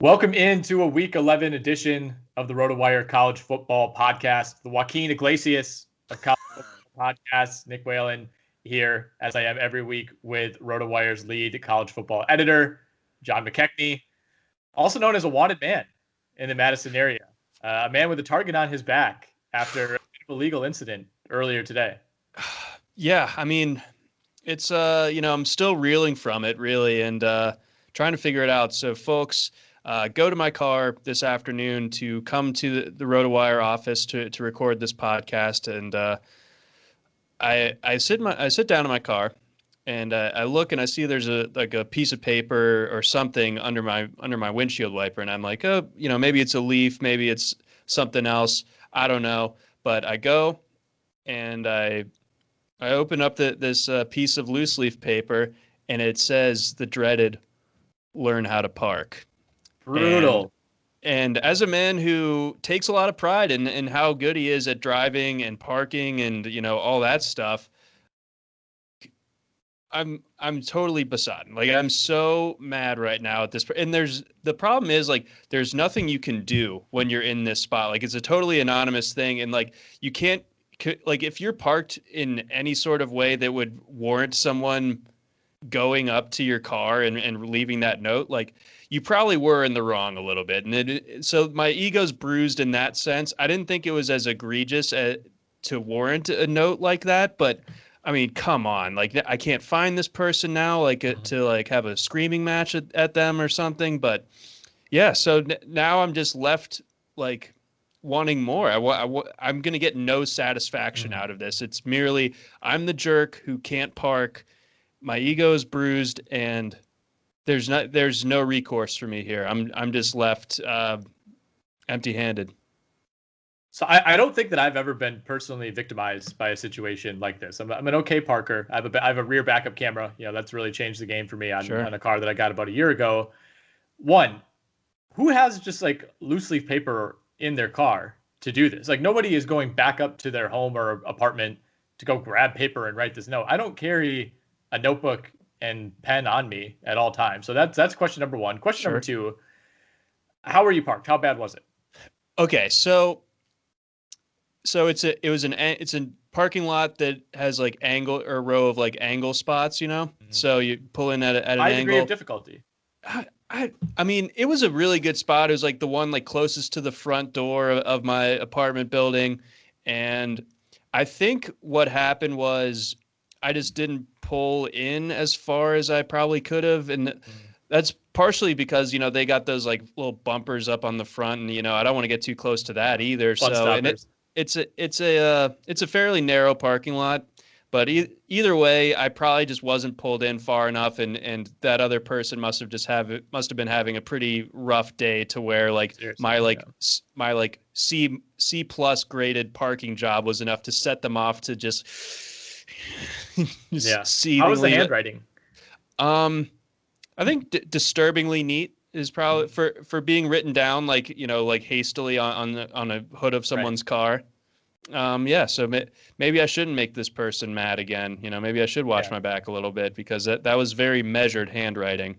Welcome into a Week 11 edition of the RotoWire College Football Podcast. The Joaquin Iglesias of College Football Podcasts, Nick Whalen, here, as I am every week, with RotoWire's lead college football editor, John McKechnie, also known as a wanted man in the Madison area. A man with a target on his back after a legal incident earlier today. Yeah, I mean, it's, I'm still reeling from it, really, and trying to figure it out. So, folks, go to my car this afternoon to come to the RotoWire office to record this podcast, and I sit down in my car, and I look and I see there's a piece of paper or something under my windshield wiper, and I'm like, oh, maybe it's a leaf, maybe it's something else, I don't know. But I go and I open up this piece of loose leaf paper, and it says the dreaded "Learn how to park." Brutal. And as a man who takes a lot of pride in how good he is at driving and parking and all that stuff, I'm totally besotted. Like, I'm so mad right now at this. And the problem is, like, there's nothing you can do when you're in this spot. Like, it's a totally anonymous thing, and like you can't, like, if you're parked in any sort of way that would warrant someone going up to your car and leaving that note, like, you probably were in the wrong a little bit. And so my ego's bruised in that sense. I didn't think it was as egregious to warrant a note like that, but I mean, come on, like, I can't find this person now, like, to like have a screaming match at them or something. But yeah, so now I'm just left like wanting more. I'm going to get no satisfaction out of this. It's merely I'm the jerk who can't park. My ego is bruised, and there's no recourse for me here. I'm just left empty-handed. So I don't think that I've ever been personally victimized by a situation like this. I'm an okay parker. I have a rear backup camera. That's really changed the game for me on a car that I got about a year ago. One, who has just like loose leaf paper in their car to do this? Like, nobody is going back up to their home or apartment to go grab paper and write this note. I don't carry a notebook and pen on me at all times. So that's question number one. Question number two, how were you parked? How bad was it? Okay, so it's a parking lot that has like angle or a row of like angle spots, So you pull in at an angle. High degree of difficulty. I mean, it was a really good spot. It was like the one like closest to the front door of my apartment building, and I think what happened was I just didn't pull in as far as I probably could have, and that's partially because they got those like little bumpers up on the front, and I don't want to get too close to that either. And it's a fairly narrow parking lot, but either way, I probably just wasn't pulled in far enough, and that other person must have been having a pretty rough day to where like seriously, my C plus graded parking job was enough to set them off to just How was the handwriting? I think disturbingly neat is probably for being written down like hastily on a hood of someone's car. So maybe I shouldn't make this person mad again. Maybe I should watch my back a little bit, because that was very measured handwriting.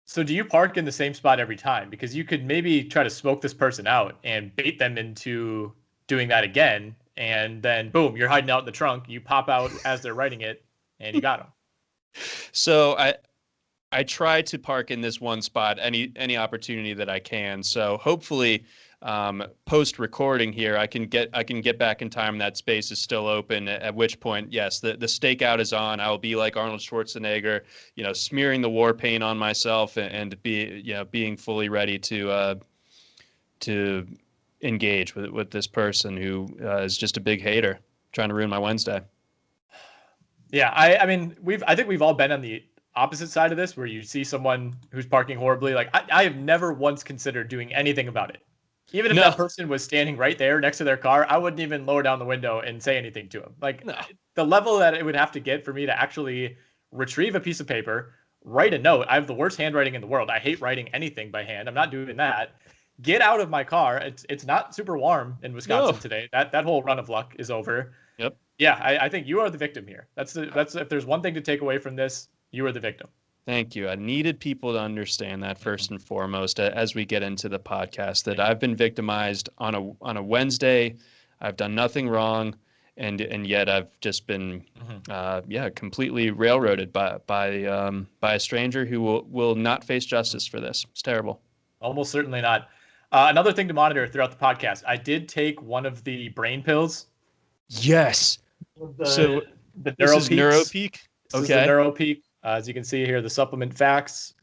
So do you park in the same spot every time? Because you could maybe try to smoke this person out and bait them into doing that again. And then, boom, you're hiding out in the trunk. You pop out as they're writing it, and you got them. So I try to park in this one spot any opportunity that I can. So hopefully, post recording here, I can get back in time. That space is still open. At which point, yes, the stakeout is on. I will be like Arnold Schwarzenegger, smearing the war paint on myself and being fully ready to engage with this person who is just a big hater trying to ruin my Wednesday. Yeah, I mean, I think we've all been on the opposite side of this, where you see someone who's parking horribly. Like, I have never once considered doing anything about it. Even if that person was standing right there next to their car, I wouldn't even lower down the window and say anything to him. Like, the level that it would have to get for me to actually retrieve a piece of paper, write a note. I have the worst handwriting in the world. I hate writing anything by hand. I'm not doing that. Get out of my car. It's not super warm in Wisconsin today. That whole run of luck is over. Yep. Yeah, I think you are the victim here. That's if there's one thing to take away from this, you are the victim. Thank you. I needed people to understand that first and foremost as we get into the podcast, that I've been victimized on a Wednesday. I've done nothing wrong, and yet I've just been completely railroaded by a stranger who will not face justice for this. It's terrible. Almost certainly not. Another thing to monitor throughout the podcast, I did take one of the brain pills. Yes. The NeuroPeak. This is the NeuroPeak. As you can see here, the supplement facts.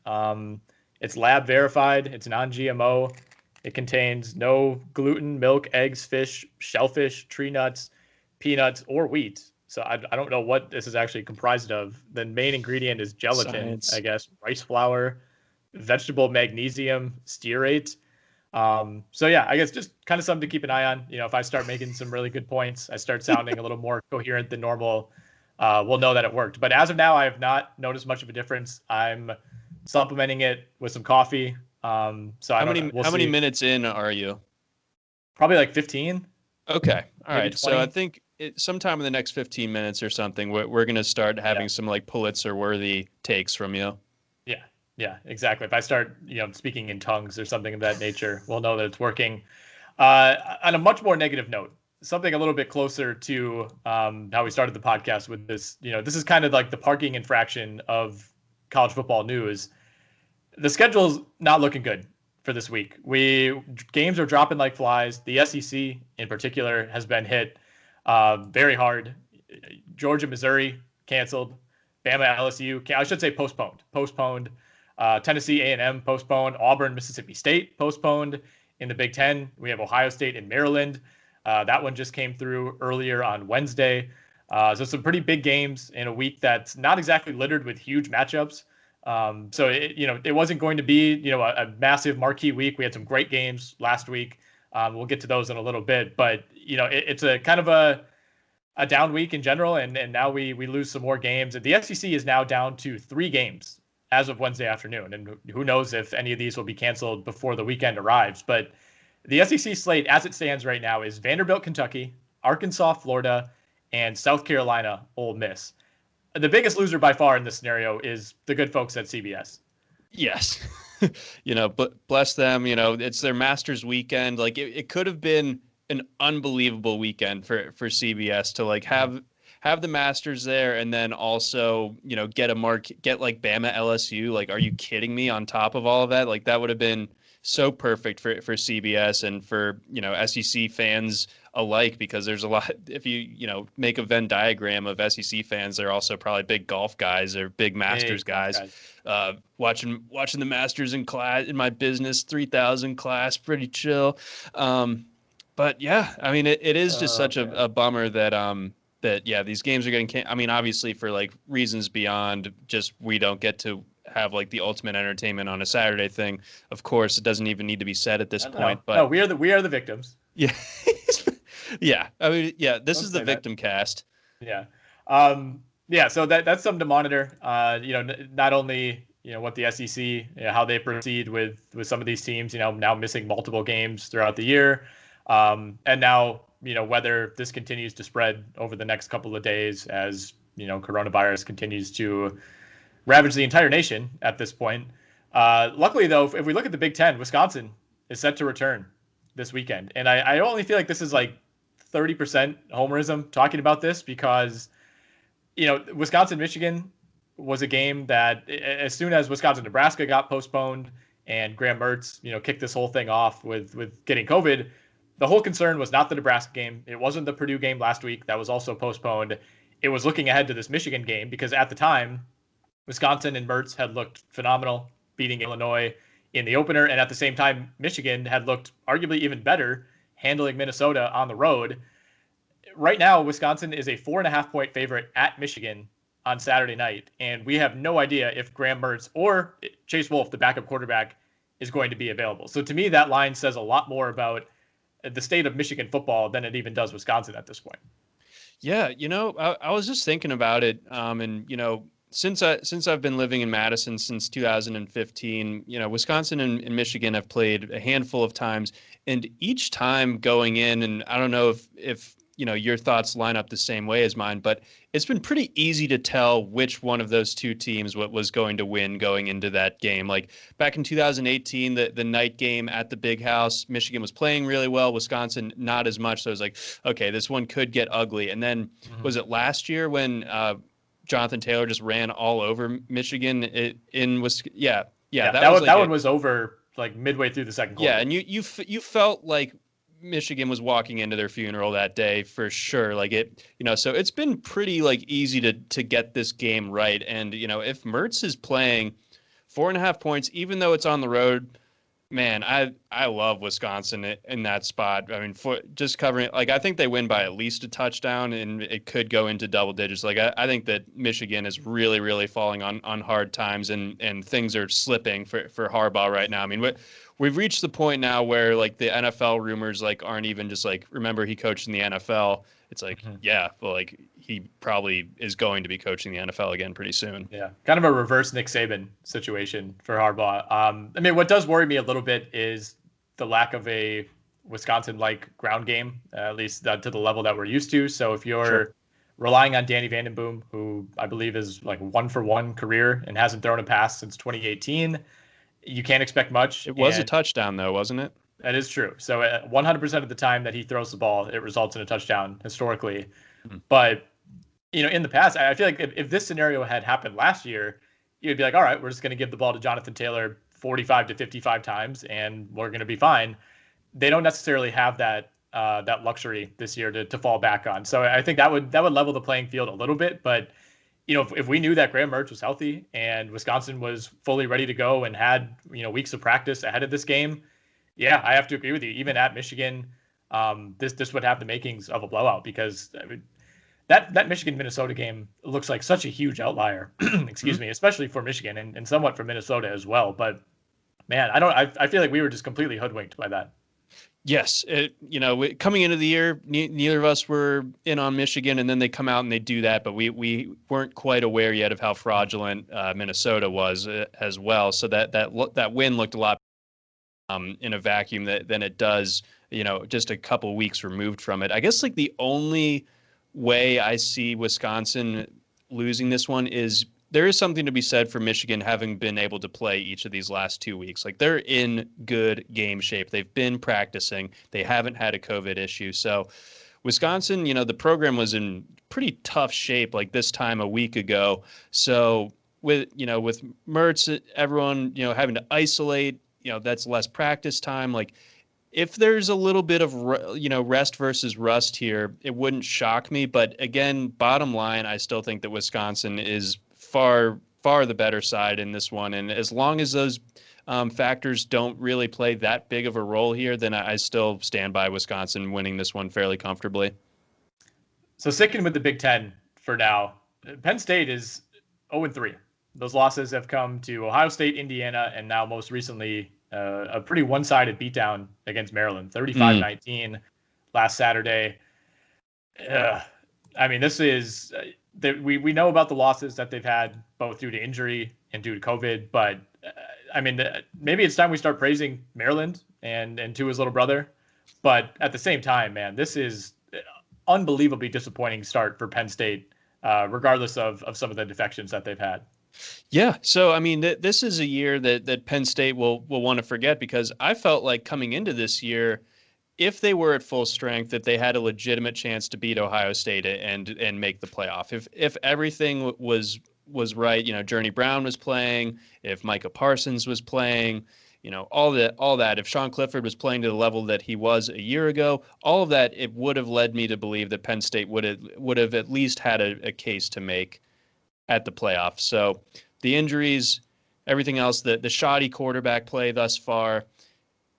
It's lab verified. It's non-GMO. It contains no gluten, milk, eggs, fish, shellfish, tree nuts, peanuts, or wheat. So I don't know what this is actually comprised of. The main ingredient is gelatin, Science. I guess, rice flour, vegetable magnesium stearate. So yeah, I guess just kind of something to keep an eye on. If I start making some really good points, I start sounding a little more coherent than normal, we'll know that it worked. But as of now, I have not noticed much of a difference. I'm supplementing it with some coffee. So how many minutes in are you? Probably like 15. Okay. All right. 20. So I think sometime in the next 15 minutes or something, we're going to start having some like Pulitzer-worthy takes from you. Yeah, exactly. If I start, speaking in tongues or something of that nature, we'll know that it's working. On a much more negative note, something a little bit closer to how we started the podcast with this. This is kind of like the parking infraction of college football news. The schedule's not looking good for this week. Games are dropping like flies. The SEC in particular has been hit very hard. Georgia, Missouri canceled. Bama, LSU, I should say postponed. Tennessee A&M postponed. Auburn, Mississippi State postponed. In the Big Ten, we have Ohio State and Maryland. That one just came through earlier on Wednesday. So some pretty big games in a week that's not exactly littered with huge matchups. So it wasn't going to be a massive marquee week. We had some great games last week. We'll get to those in a little bit, but it's a kind of a down week in general, and now we lose some more games. And the SEC is now down to 3 games as of Wednesday afternoon, and who knows if any of these will be canceled before the weekend arrives. But the SEC slate, as it stands right now, is Vanderbilt, Kentucky, Arkansas, Florida, and South Carolina, Ole Miss. The biggest loser by far in this scenario is the good folks at CBS. Yes. But bless them. It's their Masters weekend. Like it could have been an unbelievable weekend for CBS to like have the Masters there, and then also, get like Bama LSU. Like, are you kidding me? On top of all of that, like that would have been so perfect for CBS and for, SEC fans alike, because there's a lot, if you make a Venn diagram of SEC fans, they're also probably big golf guys or big Masters guys. Watching the Masters in my business 3000 class, pretty chill. But yeah, I mean, it is just such a bummer that these games are getting obviously for like reasons beyond just we don't get to have like the ultimate entertainment on a Saturday thing. Of course, it doesn't even need to be said at this point. But no, we are the victims. Yeah. Yeah. This is the victim cast. Yeah. So that's something to monitor. Not only, what the SEC, how they proceed with some of these teams, now missing multiple games throughout the year. And now, whether this continues to spread over the next couple of days as, coronavirus continues to ravage the entire nation at this point. Luckily, though, if we look at the Big Ten, Wisconsin is set to return this weekend. And I only feel like this is like 30% homerism talking about this because, Wisconsin-Michigan was a game that as soon as Wisconsin-Nebraska got postponed and Graham Mertz, kicked this whole thing off with getting COVID, the whole concern was not the Nebraska game. It wasn't the Purdue game last week. That was also postponed. It was looking ahead to this Michigan game because at the time, Wisconsin and Mertz had looked phenomenal, beating Illinois in the opener. And at the same time, Michigan had looked arguably even better, handling Minnesota on the road. Right now, Wisconsin is a 4.5-point favorite at Michigan on Saturday night. And we have no idea if Graham Mertz or Chase Wolf, the backup quarterback, is going to be available. So to me, that line says a lot more about the state of Michigan football than it even does Wisconsin at this point. Yeah, I was just thinking about it. And, since I've been living in Madison since 2015, Wisconsin and Michigan have played a handful of times, and each time going in, and I don't know if your thoughts line up the same way as mine, but it's been pretty easy to tell which one of those two teams was going to win going into that game. Like back in 2018, the night game at the Big House, Michigan was playing really well, Wisconsin not as much. So I was like, okay, this one could get ugly. And then was it last year when Jonathan Taylor just ran all over Michigan in Wisconsin? Yeah, that one was over like midway through the second quarter. Yeah, and you felt like Michigan was walking into their funeral that day for sure. Like so it's been pretty like easy to get this game right. And if Mertz is playing 4.5 points, even though it's on the road, man, I love Wisconsin in that spot. I mean, for just covering it, like I think they win by at least a touchdown, and it could go into double digits. Like I think that Michigan is really, really falling on hard times, and things are slipping for Harbaugh right now. I mean, we've reached the point now where like the NFL rumors like aren't even just like, remember he coached in the NFL. It's like, yeah, well, like he probably is going to be coaching the NFL again pretty soon. Yeah, kind of a reverse Nick Saban situation for Harbaugh. I mean, what does worry me a little bit is the lack of a Wisconsin-like ground game, at least to the level that we're used to. So if you're relying on Danny Vandenboom, who I believe is like 1-for-1 career and hasn't thrown a pass since 2018, you can't expect much. It was a touchdown, though, wasn't it? That is true. So 100% of the time that he throws the ball, it results in a touchdown historically. But, in the past, I feel like if this scenario had happened last year, you'd be like, all right, we're just going to give the ball to Jonathan Taylor 45 to 55 times and we're going to be fine. They don't necessarily have that luxury this year to fall back on. So I think that would level the playing field a little bit. But, if we knew that Graham Mertz was healthy and Wisconsin was fully ready to go and had, weeks of practice ahead of this game, yeah, I have to agree with you. Even at Michigan, this would have the makings of a blowout, because I mean, that Michigan-Minnesota game looks like such a huge outlier, excuse me, especially for Michigan and somewhat for Minnesota as well. But man, I feel like we were just completely hoodwinked by that. Yes. Coming into the year, neither of us were in on Michigan, and then they come out and they do that, but we weren't quite aware yet of how fraudulent Minnesota was as well. So that win looked a lot in a vacuum than it does, just a couple weeks removed from it. I guess like the only way I see Wisconsin losing this one is there is something to be said for Michigan having been able to play each of these last 2 weeks. Like they're in good game shape. They've been practicing. They haven't had a COVID issue. So Wisconsin, the program was in pretty tough shape like this time a week ago. So with Mertz, everyone, having to isolate, that's less practice time. Like if there's a little bit of, rest versus rust here, it wouldn't shock me. But again, bottom line, I still think that Wisconsin is far the better side in this one. And as long as those factors don't really play that big of a role here, then I still stand by Wisconsin winning this one fairly comfortably. So sticking with the Big Ten for now, Penn State is 0-3. Those losses have come to Ohio State, Indiana, and now most recently a pretty one-sided beatdown against Maryland, 35-19 last Saturday. I mean, this is we know about the losses that they've had both due to injury and due to COVID, but I mean, maybe it's time we start praising Maryland and Tua's little brother. But at the same time, man, this is unbelievably disappointing start for Penn State, regardless of some of the defections that they've had. Yeah. So, I mean, this is a year that Penn State will want to forget, because I felt like coming into this year, if they were at full strength, that they had a legitimate chance to beat Ohio State and make the playoff. If everything was right, Journey Brown was playing, if Micah Parsons was playing, all that, if Sean Clifford was playing to the level that he was a year ago, all of that, it would have led me to believe that Penn State would have at least had a case to make at the playoffs. So the injuries, everything else, the shoddy quarterback play thus far,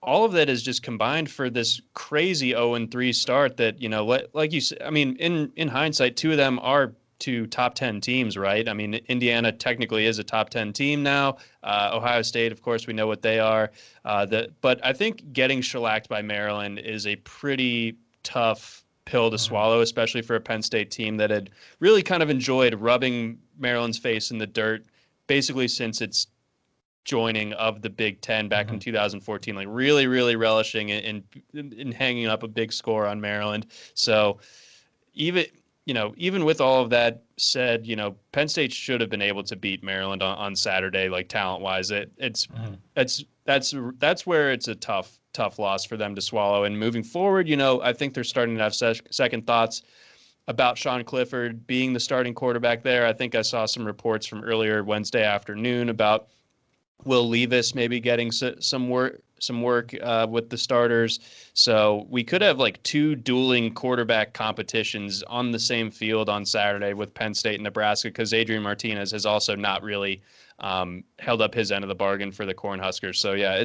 all of that is just combined for this crazy 0-3 start that, like you said, I mean, in hindsight, two of them are two top 10 teams, right? I mean, Indiana technically is a top 10 team now. Ohio State, of course, we know what they are. But I think getting shellacked by Maryland is a pretty tough pill to swallow, especially for a Penn State team that had really kind of enjoyed rubbing Maryland's face in the dirt basically since its joining of the Big Ten back in 2014, like really, really relishing in hanging up a big score on Maryland. So even with all of that said, Penn State should have been able to beat Maryland on Saturday, like talent wise. That's where it's a tough loss for them to swallow. And moving forward, I think they're starting to have second thoughts about Sean Clifford being the starting quarterback there. I think I saw some reports from earlier Wednesday afternoon about Will Levis maybe getting some work with the starters. So we could have like two dueling quarterback competitions on the same field on Saturday with Penn State and Nebraska, because Adrian Martinez has also not really held up his end of the bargain for the Cornhuskers. So yeah,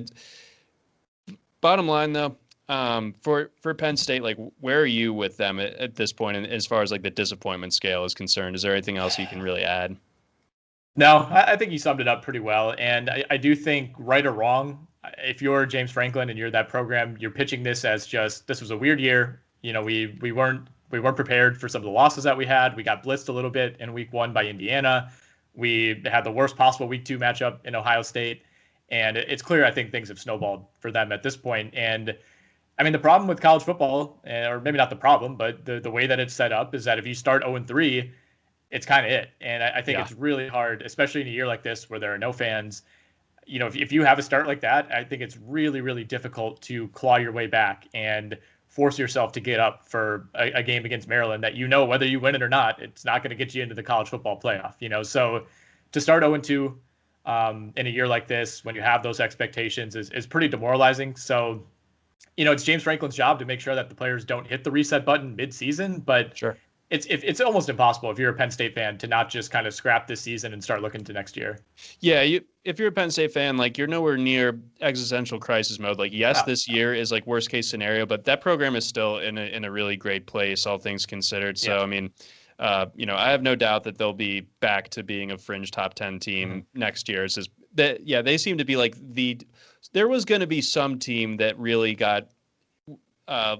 bottom line though, for Penn State, like where are you with them at this point, and as far as like the disappointment scale is concerned? Is there anything else you can really add? No, I think you summed it up pretty well. And I do think, right or wrong, if you're James Franklin and you're that program, you're pitching this as just, this was a weird year. We weren't prepared for some of the losses that we had. We got blitzed a little bit in week 1 by Indiana. We had the worst possible week 2 matchup in Ohio State. And it's clear, I think, things have snowballed for them at this point. And I mean, the problem with college football, or maybe not the problem, but the way that it's set up is that if you start 0-3, it's kind of it. And I think it's really hard, especially in a year like this where there are no fans. If you have a start like that, I think it's really, really difficult to claw your way back and force yourself to get up for a game against Maryland that, whether you win it or not, it's not going to get you into the college football playoff. So to start 0-2 in a year like this, when you have those expectations, is pretty demoralizing. So, it's James Franklin's job to make sure that the players don't hit the reset button mid-season, but sure. It's almost impossible if you're a Penn State fan to not just kind of scrap this season and start looking to next year. Yeah, if you're a Penn State fan, like you're nowhere near existential crisis mode. Like, yes, this year is like worst case scenario, but that program is still in a really great place, all things considered. So, I mean, I have no doubt that they'll be back to being a fringe top 10 team next year. It's just that, they seem to be like there was going to be some team that really got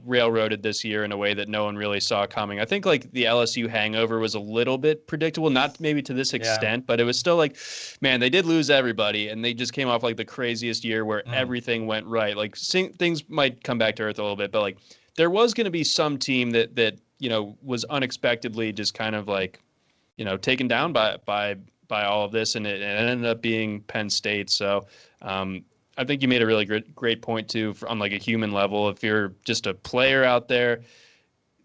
railroaded this year in a way that no one really saw coming. I think like the LSU hangover was a little bit predictable, not maybe to this extent, but it was still like, man, they did lose everybody, and they just came off like the craziest year where everything went right. Like things might come back to earth a little bit, but like there was going to be some team that was unexpectedly just kind of like taken down by all of this, and it ended up being Penn State. So I think you made a really great point too, on like a human level. If you're just a player out there,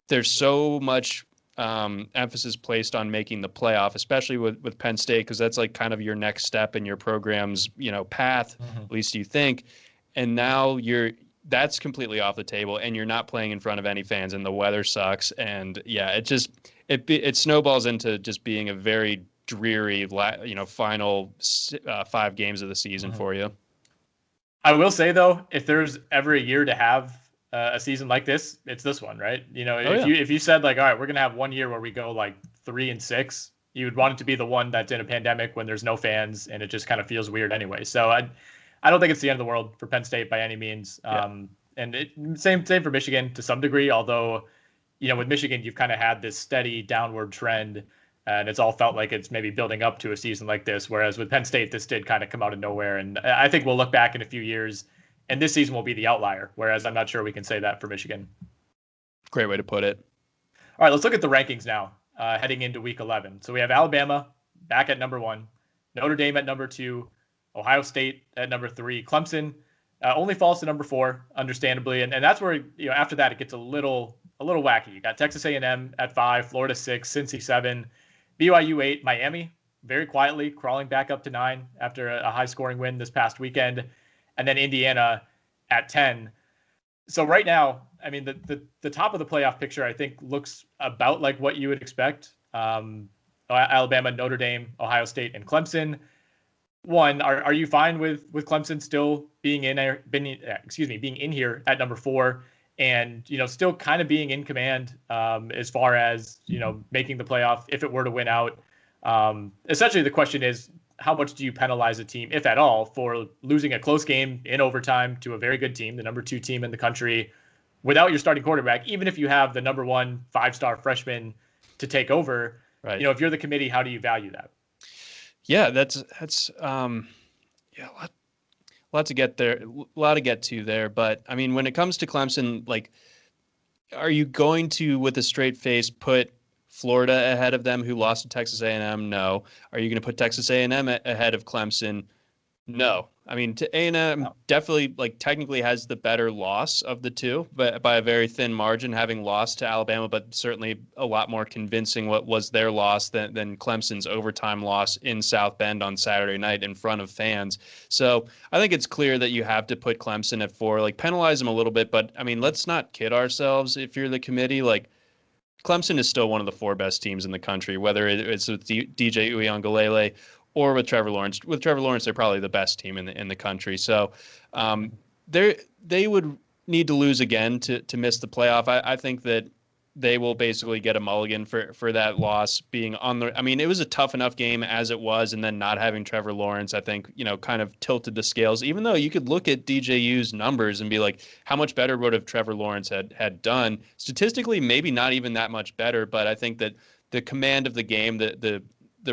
there's so much emphasis placed on making the playoff, especially with Penn State, because that's like kind of your next step in your program's path, at least you think. And now that's completely off the table, and you're not playing in front of any fans, and the weather sucks, and it snowballs into just being a very dreary final 5 games of the season for you. I will say, though, if there's ever a year to have a season like this, it's this one, right? If you said like, all right, we're going to have one year where we go like 3-6, you would want it to be the one that's in a pandemic when there's no fans and it just kind of feels weird anyway. So I don't think it's the end of the world for Penn State by any means. And same for Michigan to some degree, although, with Michigan, you've kind of had this steady downward trend, and it's all felt like it's maybe building up to a season like this. Whereas with Penn State, this did kind of come out of nowhere. And I think we'll look back in a few years, and this season will be the outlier. Whereas I'm not sure we can say that for Michigan. Great way to put it. All right, let's look at the rankings now, heading into week 11. So we have Alabama back at number 1, Notre Dame at number 2, Ohio State at number 3, Clemson only falls to number 4, understandably. And that's where, after that, it gets a little wacky. You got Texas A&M at 5, Florida 6, Cincy 7, BYU 8, Miami very quietly crawling back up to 9 after a high-scoring win this past weekend, and then Indiana at 10. So right now, I mean, the top of the playoff picture, I think, looks about like what you would expect. Alabama, Notre Dame, Ohio State, and Clemson. One, are you fine with Clemson still being in here at number 4? And, still kind of being in command as far as, making the playoff if it were to win out. Essentially, the question is, how much do you penalize a team, if at all, for losing a close game in overtime to a very good team, the number 2 team in the country, without your starting quarterback, even if you have the number 1 5-star freshman to take over? Right. If you're the committee, how do you value that? Yeah, that's Yeah, a lot to get there, a lot to get to there. But I mean, when it comes to Clemson, like, are you going to, with a straight face, put Florida ahead of them, who lost to Texas A&M? No. Are you going to put Texas A&M ahead of Clemson? No. I mean, A&M definitely, like, technically has the better loss of the two, but by a very thin margin, having lost to Alabama, but certainly a lot more convincing what was their loss than Clemson's overtime loss in South Bend on Saturday night in front of fans. So I think it's clear that you have to put Clemson at 4, like, penalize them a little bit, but I mean, let's not kid ourselves. If you're the committee, like, Clemson is still one of the 4 best teams in the country, whether it's with DJ Uiagalelei or with Trevor Lawrence. With Trevor Lawrence, they're probably the best team in the country. So they would need to lose again to miss the playoff. I think that they will basically get a mulligan for that loss being on the. I mean, it was a tough enough game as it was, and then not having Trevor Lawrence, I think, kind of tilted the scales. Even though you could look at DJU's numbers and be like, how much better would have Trevor Lawrence had done? Statistically, maybe not even that much better, but I think that the command of the game, the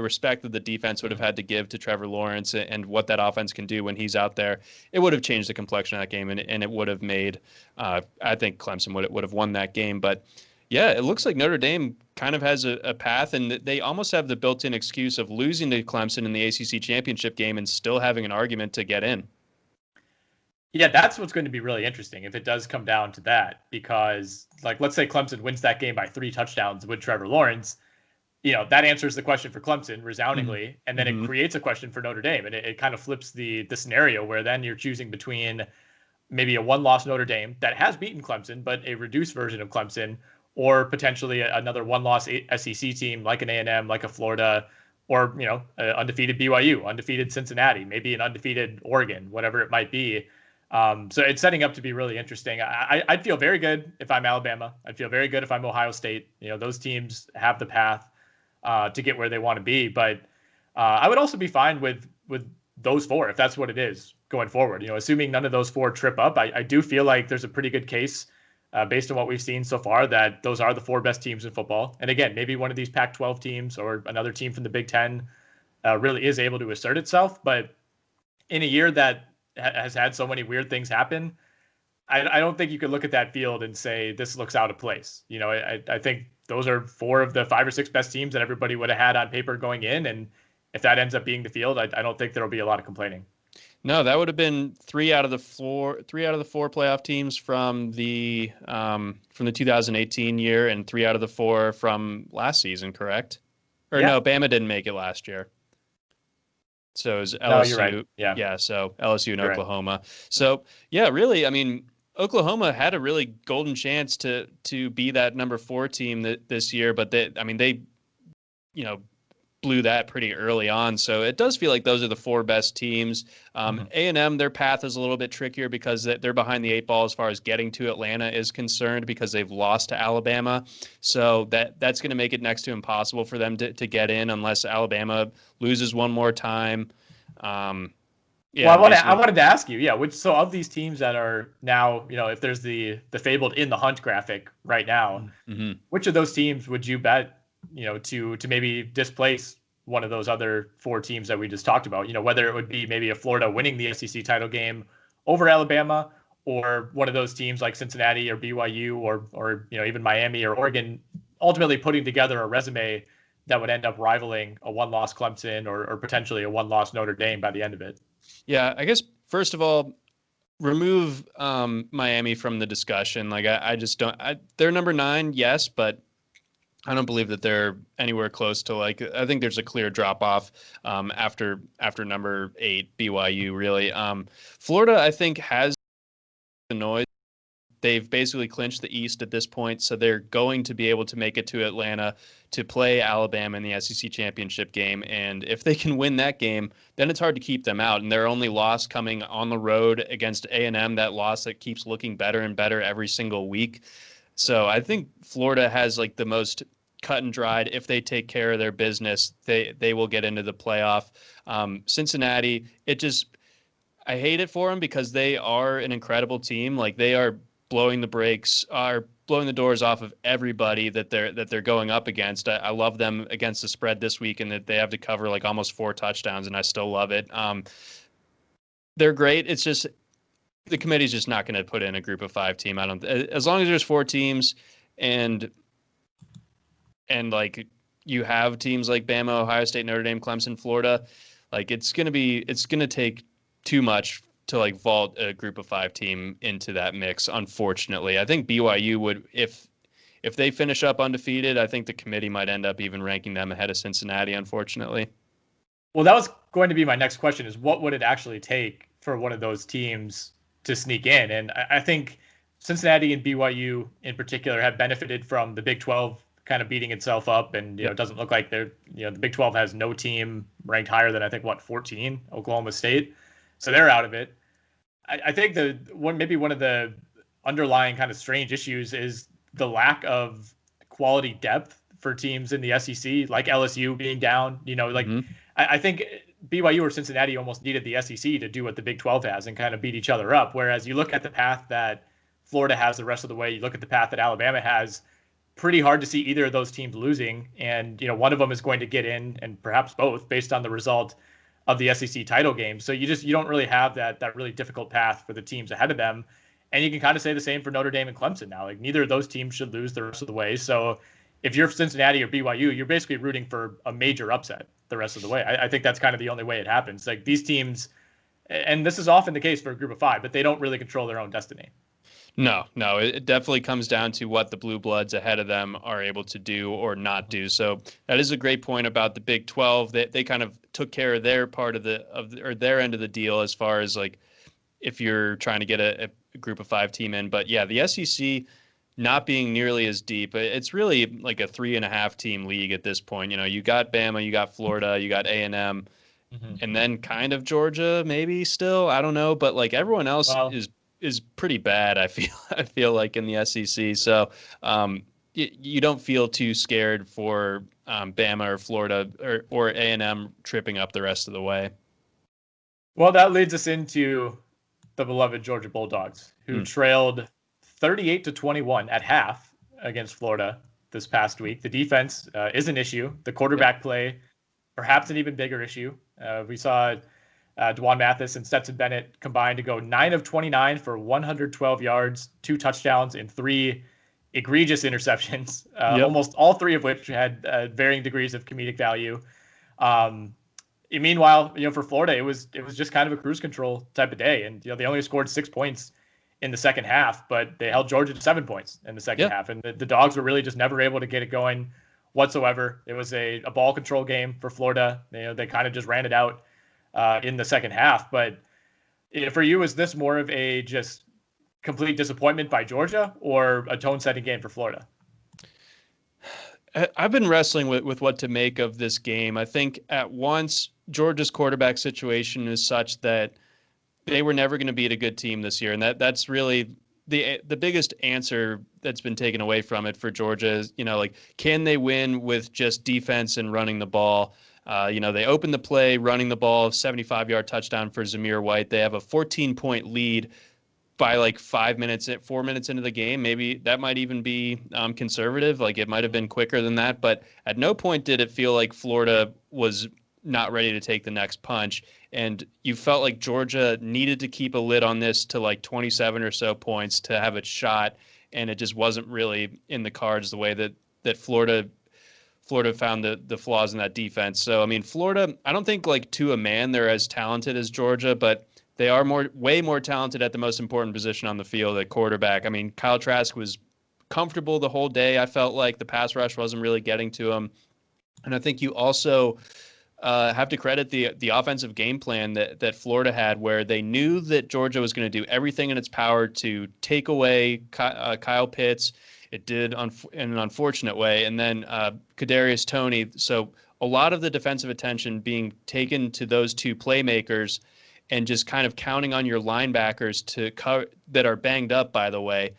respect that the defense would have had to give to Trevor Lawrence and what that offense can do when he's out there, it would have changed the complexion of that game, and it would have made. I think Clemson would have won that game, but. Yeah, it looks like Notre Dame kind of has a path, and they almost have the built-in excuse of losing to Clemson in the ACC championship game and still having an argument to get in. Yeah, that's what's going to be really interesting if it does come down to that, because, like, let's say Clemson wins that game by 3 touchdowns with Trevor Lawrence. That answers the question for Clemson resoundingly, and then it creates a question for Notre Dame, and it kind of flips the scenario where then you're choosing between maybe a one-loss Notre Dame that has beaten Clemson, but a reduced version of Clemson, or potentially another one-loss SEC team like an A&M, like a Florida, or undefeated BYU, undefeated Cincinnati, maybe an undefeated Oregon, whatever it might be. So it's setting up to be really interesting. I'd feel very good if I'm Alabama. I'd feel very good if I'm Ohio State. Those teams have the path to get where they want to be. But I would also be fine with those 4 if that's what it is going forward. Assuming none of those 4 trip up, I do feel like there's a pretty good case. Based on what we've seen so far, that those are the 4 best teams in football. And again, maybe one of these Pac-12 teams or another team from the Big Ten really is able to assert itself. But in a year that has had so many weird things happen, I don't think you could look at that field and say this looks out of place. I think those are 4 of the 5 or 6 best teams that everybody would have had on paper going in. And if that ends up being the field, I don't think there'll be a lot of complaining. No, that would have been 3 out of the 4 playoff teams from the 2018 year, and 3 out of the 4 from last season, correct? Or yeah. No, Bama didn't make it last year. So it was LSU. No, you're right. Yeah, so LSU and you're Oklahoma. Right. So yeah, really, I mean, Oklahoma had a really golden chance to be that number 4 team this year, but they blew that pretty early on. So it does feel like those are the 4 best teams. A&M, their path is a little bit trickier because they're behind the 8 ball as far as getting to Atlanta is concerned, because they've lost to Alabama. So that's going to make it next to impossible for them to get in unless Alabama loses one more time. Yeah, well, I wanted to ask you, so of these teams that are now, if there's the fabled in the hunt graphic right now, which of those teams would you bet to maybe displace one of those other 4 teams that we just talked about, whether it would be maybe a Florida winning the SEC title game over Alabama, or one of those teams like Cincinnati or BYU or even Miami or Oregon, ultimately putting together a resume that would end up rivaling a one-loss Clemson or potentially a one-loss Notre Dame by the end of it. Yeah, I guess first of all, remove Miami from the discussion. Like I just don't. They're number 9, yes, but I don't believe that they're anywhere close to, like, I think there's a clear drop off after number 8 BYU really. Florida, I think, has the noise. They've basically clinched the East at this point, so they're going to be able to make it to Atlanta to play Alabama in the SEC championship game. And if they can win that game, then it's hard to keep them out. And their only loss coming on the road against A&M, that loss that keeps looking better and better every single week. So I think Florida has like the most cut and dried. If they take care of their business, they will get into the playoff. Cincinnati, I hate it for them because they are an incredible team. Like, they are blowing the doors off of everybody that they're going up against. I love them against the spread this week, and that they have to cover like almost 4 touchdowns, and I still love it. They're great. It's just the committee's just not going to put in a group of 5 team. I don't. As long as there's 4 teams, and like you have teams like Bama, Ohio State, Notre Dame, Clemson, Florida, like it's going to take too much to like vault a group of 5 team into that mix. Unfortunately, I think BYU would, if they finish up undefeated, I think the committee might end up even ranking them ahead of Cincinnati. Unfortunately. Well, that was going to be my next question: is what would it actually take for one of those teams to sneak in? And I think Cincinnati and BYU in particular have benefited from the Big 12 kind of beating itself up, and it doesn't look like the Big 12 has no team ranked higher than I think 14, Oklahoma State, so they're out of it. I think maybe one of the underlying kind of strange issues is the lack of quality depth for teams in the SEC, like LSU being down. I think BYU or Cincinnati almost needed the SEC to do what the Big 12 has and kind of beat each other up. Whereas you look at the path that Florida has the rest of the way, you look at the path that Alabama has, pretty hard to see either of those teams losing. And, one of them is going to get in, and perhaps both, based on the result of the SEC title game. So you don't really have that really difficult path for the teams ahead of them. And you can kind of say the same for Notre Dame and Clemson now. Like, neither of those teams should lose the rest of the way. So if you're Cincinnati or BYU, you're basically rooting for a major upset the rest of the way. I think that's kind of the only way it happens. Like, these teams, and this is often the case for a group of 5, but they don't really control their own destiny. No, it definitely comes down to what the Blue Bloods ahead of them are able to do or not do. So that is a great point about the Big 12. They kind of took care of their part of their end of the deal as far as like if you're trying to get a group of 5 team in. But yeah, the SEC not being nearly as deep, it's really like a 3.5 team league at this point. You got Bama, you got Florida, you got A&M, and then kind of Georgia, maybe still, I don't know, but like everyone else is pretty bad. I feel like in the SEC. So you don't feel too scared for Bama or Florida or A&M tripping up the rest of the way. Well, that leads us into the beloved Georgia Bulldogs, who trailed 38-21 at half against Florida this past week. The defense is an issue. The quarterback play, perhaps an even bigger issue. We saw Dwan Mathis and Stetson Bennett combined to go 9 of 29 for 112 yards, 2 touchdowns, and 3 egregious interceptions, almost all 3 of which had varying degrees of comedic value. Meanwhile, for Florida, it was just kind of a cruise control type of day, and they only scored 6 points in the second half, but they held Georgia to 7 points in the second half, and the Dogs were really just never able to get it going whatsoever. It was a ball control game for Florida. They kind of just ran it out in the second half. But for you, is this more of a just complete disappointment by Georgia or a tone-setting game for Florida? I've been wrestling with what to make of this game. I think at once Georgia's quarterback situation is such that they were never going to beat a good team this year, and that's really the biggest answer that's been taken away from it for Georgia is, can they win with just defense and running the ball? They opened the play running the ball, 75-yard touchdown for Zamir White. They have a 14-point lead by like 4 minutes into the game. Maybe that might even be conservative. Like it might have been quicker than that, but at no point did it feel like Florida was not ready to take the next punch. And you felt like Georgia needed to keep a lid on this to like 27 or so points to have a shot. And it just wasn't really in the cards the way that Florida found the flaws in that defense. So, I mean, Florida, I don't think like to a man they're as talented as Georgia, but they are way more talented at the most important position on the field at quarterback. I mean, Kyle Trask was comfortable the whole day. I felt like the pass rush wasn't really getting to him. And I think you also have to credit the offensive game plan that Florida had, where they knew that Georgia was going to do everything in its power to take away Kyle Pitts. It did in an unfortunate way. And then Kadarius Toney. So a lot of the defensive attention being taken to those 2 playmakers and just kind of counting on your linebackers to cover that are banged up, by the way.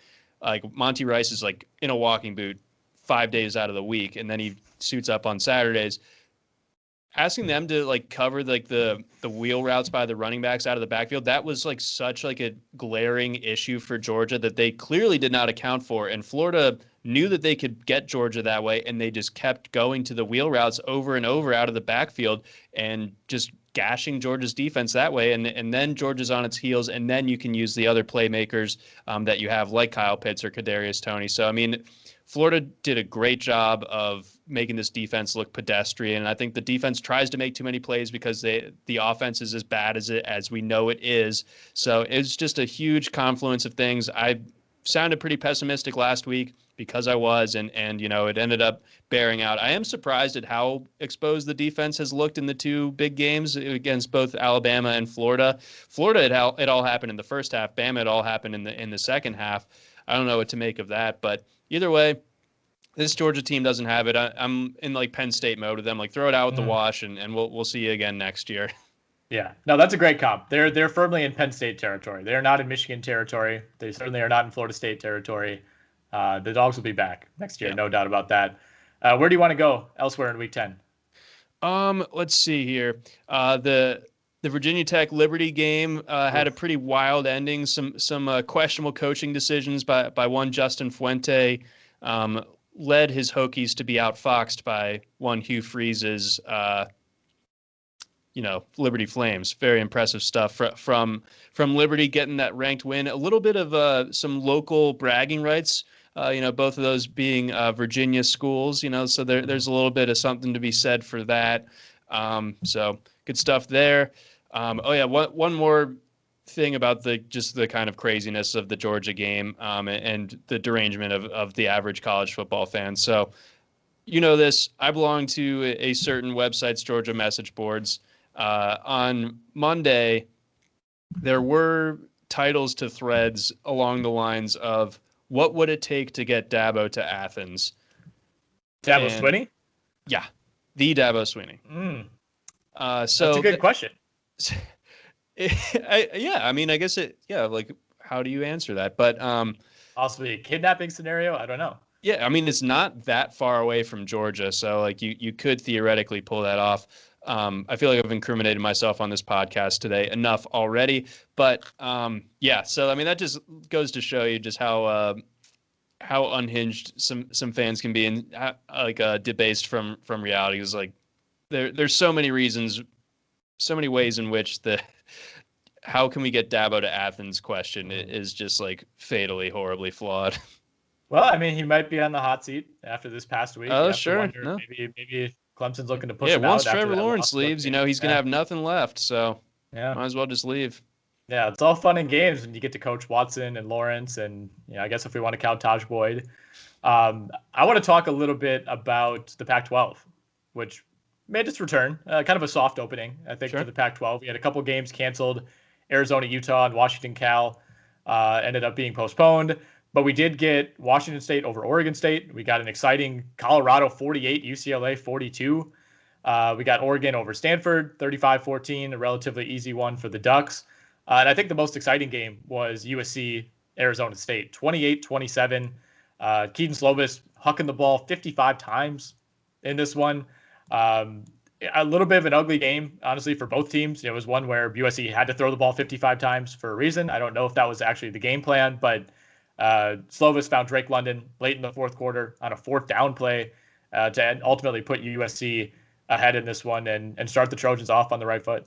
Like Monty Rice is like in a walking boot 5 days out of the week, and then he suits up on Saturdays. Asking them to like cover like the wheel routes by the running backs out of the backfield, that was like such like a glaring issue for Georgia that they clearly did not account for. And Florida knew that they could get Georgia that way, and they just kept going to the wheel routes over and over out of the backfield and just gashing Georgia's defense that way, and then Georgia's on its heels, and then you can use the other playmakers that you have, like Kyle Pitts or Kadarius Toney. So, I mean, Florida did a great job of making this defense look pedestrian. And I think the defense tries to make too many plays because the offense is as bad as we know it is. So it's just a huge confluence of things. I sounded pretty pessimistic last week because I was, and it ended up bearing out. I am surprised at how exposed the defense has looked in the two big games against both Alabama and Florida. Florida, it all happened in the first half. Bama, it all happened in the second half. I don't know what to make of that, but either way, this Georgia team doesn't have it. I'm in like Penn State mode with them. Like, throw it out with the wash, and we'll see you again next year. Yeah, no, that's a great comp. They're firmly in Penn State territory. They're not in Michigan territory. They certainly are not in Florida State territory. The Dogs will be back next year, no doubt about that. Where do you want to go elsewhere in Week 10? Let's see here. The Virginia Tech Liberty game had a pretty wild ending. Some questionable coaching decisions by one Justin Fuente led his Hokies to be outfoxed by one Hugh Freeze's Liberty Flames. Very impressive stuff from Liberty getting that ranked win. A little bit of some local bragging rights. Both of those being Virginia schools. So there's a little bit of something to be said for that. So good stuff there. One more thing about the kind of craziness of the Georgia game and the derangement of the average college football fan. So, this, I belong to a certain website's Georgia message boards. On Monday, there were titles to threads along the lines of, what would it take to get Dabo to Athens? Dabo Swinney? Yeah, the Dabo Swinney. That's a good question. I guess how do you answer that? But possibly a kidnapping scenario. I don't know. Yeah, I mean, it's not that far away from Georgia, so like you could theoretically pull that off. I feel like I've incriminated myself on this podcast today enough already, but so I mean, that just goes to show you just how unhinged some fans can be, and debased from reality. Is like there's so many reasons, so many ways in which how can we get Dabo to Athens question is just like fatally, horribly flawed. Well, I mean, he might be on the hot seat after this past week. Oh, sure. No. Maybe Clemson's looking to push him out. Yeah, once Trevor Lawrence leaves, he's going to have nothing left. So might as well just leave. Yeah, it's all fun and games when you get to coach Watson and Lawrence. And I guess if we want to count Taj Boyd. I want to talk a little bit about the Pac-12, which made its return. Kind of a soft opening, I think, for the Pac-12. We had a couple games canceled. Arizona, Utah, and Washington, Cal ended up being postponed. But we did get Washington State over Oregon State. We got an exciting Colorado 48, UCLA 42. We got Oregon over Stanford 35-14, a relatively easy one for the Ducks. And I think the most exciting game was USC Arizona State 28-27. Keaton Slovis hucking the ball 55 times in this one. A little bit of an ugly game, honestly, for both teams. It was one where USC had to throw the ball 55 times for a reason. I don't know if that was actually the game plan, but Slovis found Drake London late in the fourth quarter on a fourth down play to ultimately put USC ahead in this one and start the Trojans off on the right foot.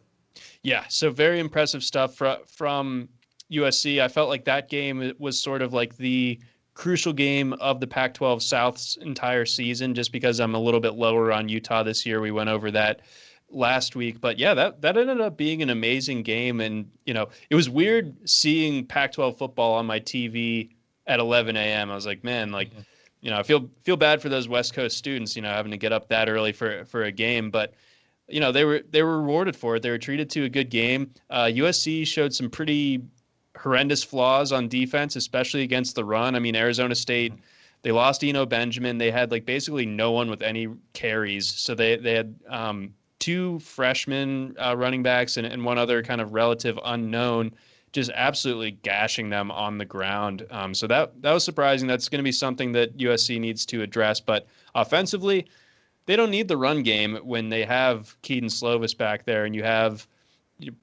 Yeah, so very impressive stuff from USC. I felt like that game was sort of like the crucial game of the Pac-12 South's entire season, just because I'm a little bit lower on Utah this year. We went over that last week, but yeah, that ended up being an amazing game. And, it was weird seeing Pac-12 football on my TV at 11 a.m. I was like, man, I feel bad for those West Coast students, having to get up that early for a game, but they were rewarded for it. They were treated to a good game. USC showed some pretty horrendous flaws on defense, especially against the run. I mean, Arizona State, they lost Eno Benjamin. They had basically no one with any carries. So they had two freshman running backs and one other kind of relative unknown, just absolutely gashing them on the ground. So that was surprising. That's going to be something that USC needs to address. But offensively, they don't need the run game when they have Keaton Slovis back there and you have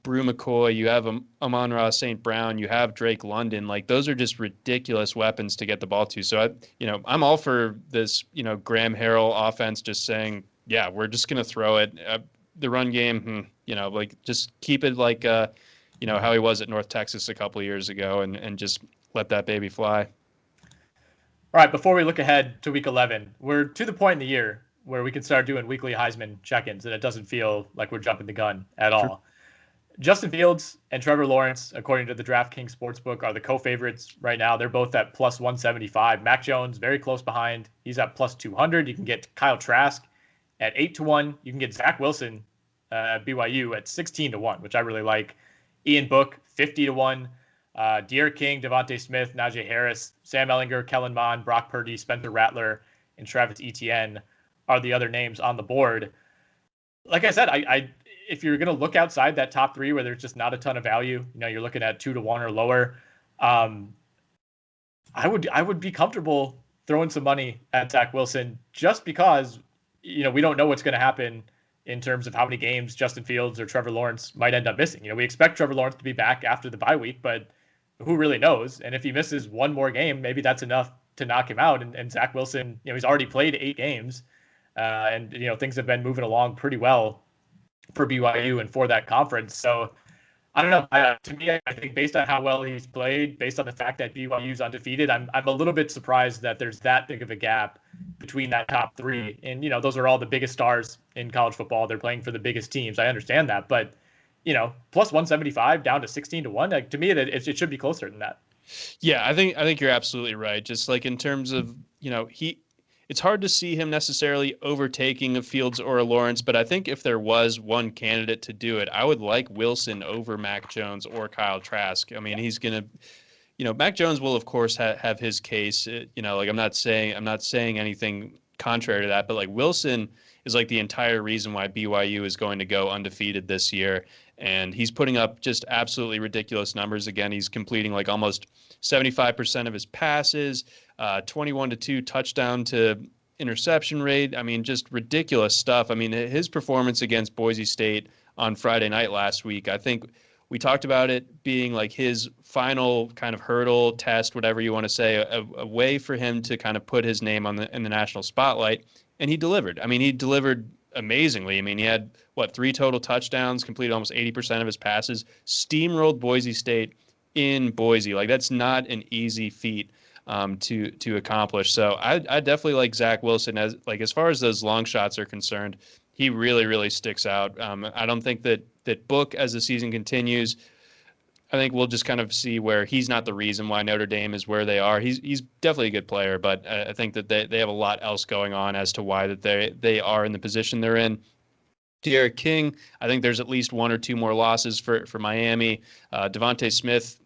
Brew McCoy, you have Amon-Ra St. Brown, you have Drake London. Those are just ridiculous weapons to get the ball to. So I'm all for this, Graham Harrell offense just saying, yeah, we're just going to throw it. the run game, like just keep it like, how he was at North Texas a couple of years ago and just let that baby fly. All right, before we look ahead to week 11, we're to the point in the year where we can start doing weekly Heisman check-ins, and it doesn't feel like we're jumping the gun at all. Justin Fields and Trevor Lawrence, according to the DraftKings Sportsbook, are the co-favorites right now. They're both at plus 175. Mac Jones, very close behind. He's at plus 200. You can get Kyle Trask at 8-1. You can get Zach Wilson at BYU at 16-1, which I really like. Ian Book, 50-1. De'Aaron King, Devontae Smith, Najee Harris, Sam Ehlinger, Kellen Mond, Brock Purdy, Spencer Rattler, and Travis Etienne are the other names on the board. Like I said, I if you're going to look outside that top three where there's just not a ton of value, you're looking at 2-1 or lower. I would be comfortable throwing some money at Zach Wilson just because, we don't know what's going to happen in terms of how many games Justin Fields or Trevor Lawrence might end up missing. We expect Trevor Lawrence to be back after the bye week, but who really knows? And if he misses one more game, maybe that's enough to knock him out. And Zach Wilson, he's already played 8 games, and things have been moving along pretty well for BYU and for that conference. So I don't know. To me, I think based on how well he's played, based on the fact that BYU's undefeated, I'm a little bit surprised that there's that big of a gap between that top three. And, those are all the biggest stars in college football. They're playing for the biggest teams. I understand that. But, plus 175 down to 16-1, like, to me, it should be closer than that. Yeah, I think you're absolutely right. Just like in terms of, it's hard to see him necessarily overtaking a Fields or a Lawrence, but I think if there was one candidate to do it, I would like Wilson over Mac Jones or Kyle Trask. I mean, he's going to, Mac Jones will of course have his case. Like I'm not saying anything contrary to that, but like Wilson is like the entire reason why BYU is going to go undefeated this year. And he's putting up just absolutely ridiculous numbers. Again, he's completing like almost 75% of his passes, 21-2 touchdown to interception rate. I mean, just ridiculous stuff. I mean, his performance against Boise State on Friday night last week, I think we talked about it being like his final kind of hurdle test, whatever you want to say, a way for him to kind of put his name in the national spotlight. And he delivered. I mean, he delivered amazingly. I mean, he had 3 total touchdowns, completed almost 80% of his passes, steamrolled Boise State in Boise. Like, that's not an easy feat to accomplish. So I definitely like Zach Wilson as far as those long shots are concerned. He really, really sticks out. I don't think that Book, as the season continues, I think we'll just kind of see where he's not the reason why Notre Dame is where they are. He's definitely a good player, but I think that they have a lot else going on as to why that they are in the position they're in. De'Aaron King, I think there's at least 1 or 2 more losses for Miami. Devontae Smith,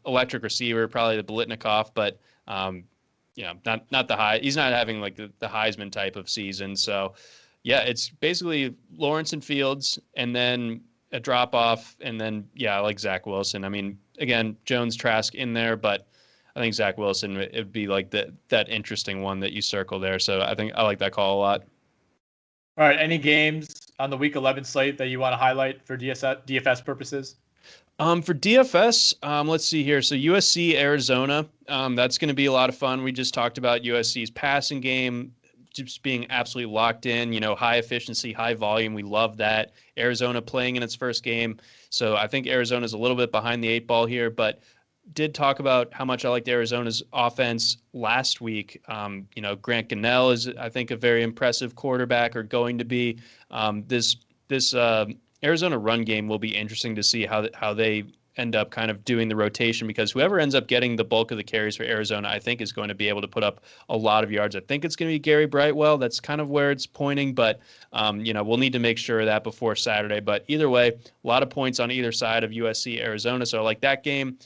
electric receiver, probably the Biletnikoff, but not the high. He's not having like the Heisman type of season. So yeah, it's basically Lawrence and Fields, and then a drop off, and then I like Zach Wilson. I mean, again, Jones, Trask in there, but I think Zach Wilson it'd be like that interesting one that you circle there. So I think I like that call a lot. All right, any games on the Week 11 slate that you want to highlight for DFS purposes? For DFS, let's see here. So USC, Arizona, that's going to be a lot of fun. We just talked about USC's passing game just being absolutely locked in, high efficiency, high volume. We love that. Arizona playing in its first game. So I think Arizona's a little bit behind the 8 ball here, but did talk about how much I liked Arizona's offense last week. Grant Gunnell is, I think, a very impressive quarterback, or going to be. This Arizona run game will be interesting to see how they end up kind of doing the rotation, because whoever ends up getting the bulk of the carries for Arizona, I think, is going to be able to put up a lot of yards. I think it's going to be Gary Brightwell. That's kind of where it's pointing, but we'll need to make sure of that before Saturday. But either way, a lot of points on either side of USC, Arizona. So I like that game.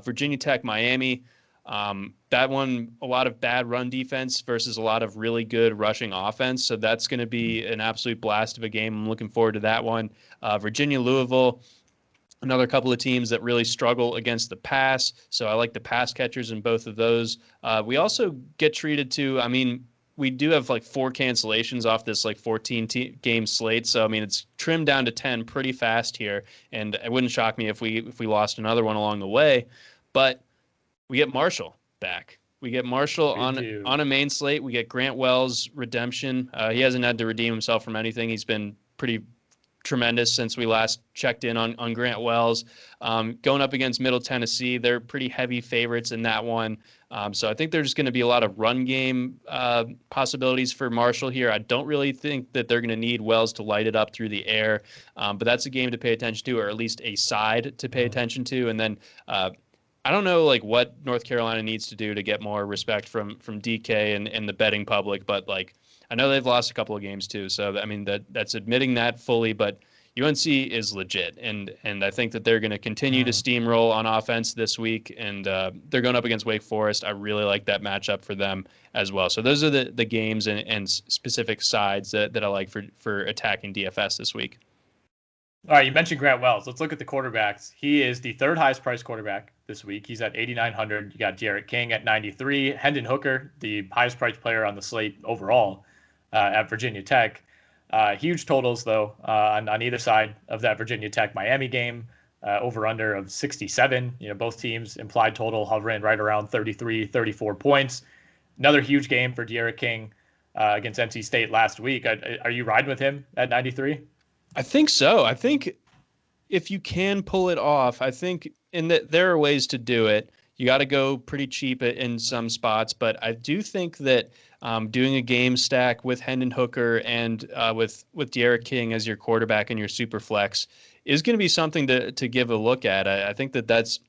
Virginia Tech, Miami. That one, a lot of bad run defense versus a lot of really good rushing offense. So that's going to be an absolute blast of a game. I'm looking forward to that one. Virginia, Louisville, another couple of teams that really struggle against the pass. So I like the pass catchers in both of those. We also get treated to, I mean, we do have like 4 cancellations off this like 14 game slate. So, I mean, it's trimmed down to 10 pretty fast here. And it wouldn't shock me if we lost another one along the way. But we get Marshall back. We get Marshall on a main slate. We get Grant Wells' redemption. He hasn't had to redeem himself from anything. He's been pretty tremendous since we last checked in on Grant Wells. Going up against Middle Tennessee, they're pretty heavy favorites in that one. So I think there's going to be a lot of run game possibilities for Marshall here. I don't really think that they're going to need Wells to light it up through the air, but that's a game to pay attention to, or at least a side to pay attention to. And then I don't know like what North Carolina needs to do to get more respect from DK and the betting public, but like I know they've lost a couple of games too. So I mean that's admitting that fully, but UNC is legit, and I think that they're going to continue to steamroll on offense this week, and they're going up against Wake Forest. I really like that matchup for them as well. So those are the games and specific sides that I like for attacking DFS this week. All right, you mentioned Grant Wells. Let's look at the quarterbacks. He is the third highest priced quarterback this week. He's at 8,900. You got Jarrett King at 93. Hendon Hooker, the highest priced player on the slate overall at Virginia Tech. Huge totals, though, on either side of that Virginia Tech-Miami game. Over-under of 67. Both teams implied total hovering right around 33, 34 points. Another huge game for Jarrett King against NC State last week. Are you riding with him at 93? I think so. I think if you can pull it off, I think there are ways to do it. You got to go pretty cheap in some spots, but I do think that doing a game stack with Hendon Hooker and with Jarrett King as your quarterback and your super flex is going to be something to give a look at. I think that's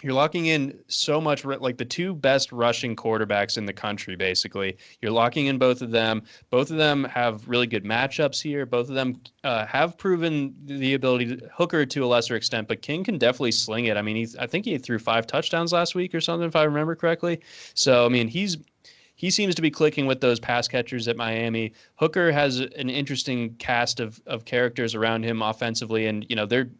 you're locking in so much, like the two best rushing quarterbacks in the country, basically. You're locking in both of them. Both of them have really good matchups here. Both of them have proven the ability Hooker to a lesser extent, but King can definitely sling it. I mean, I think he threw 5 touchdowns last week or something, if I remember correctly. So, I mean, he seems to be clicking with those pass catchers at Miami. Hooker has an interesting cast of characters around him offensively, and, they're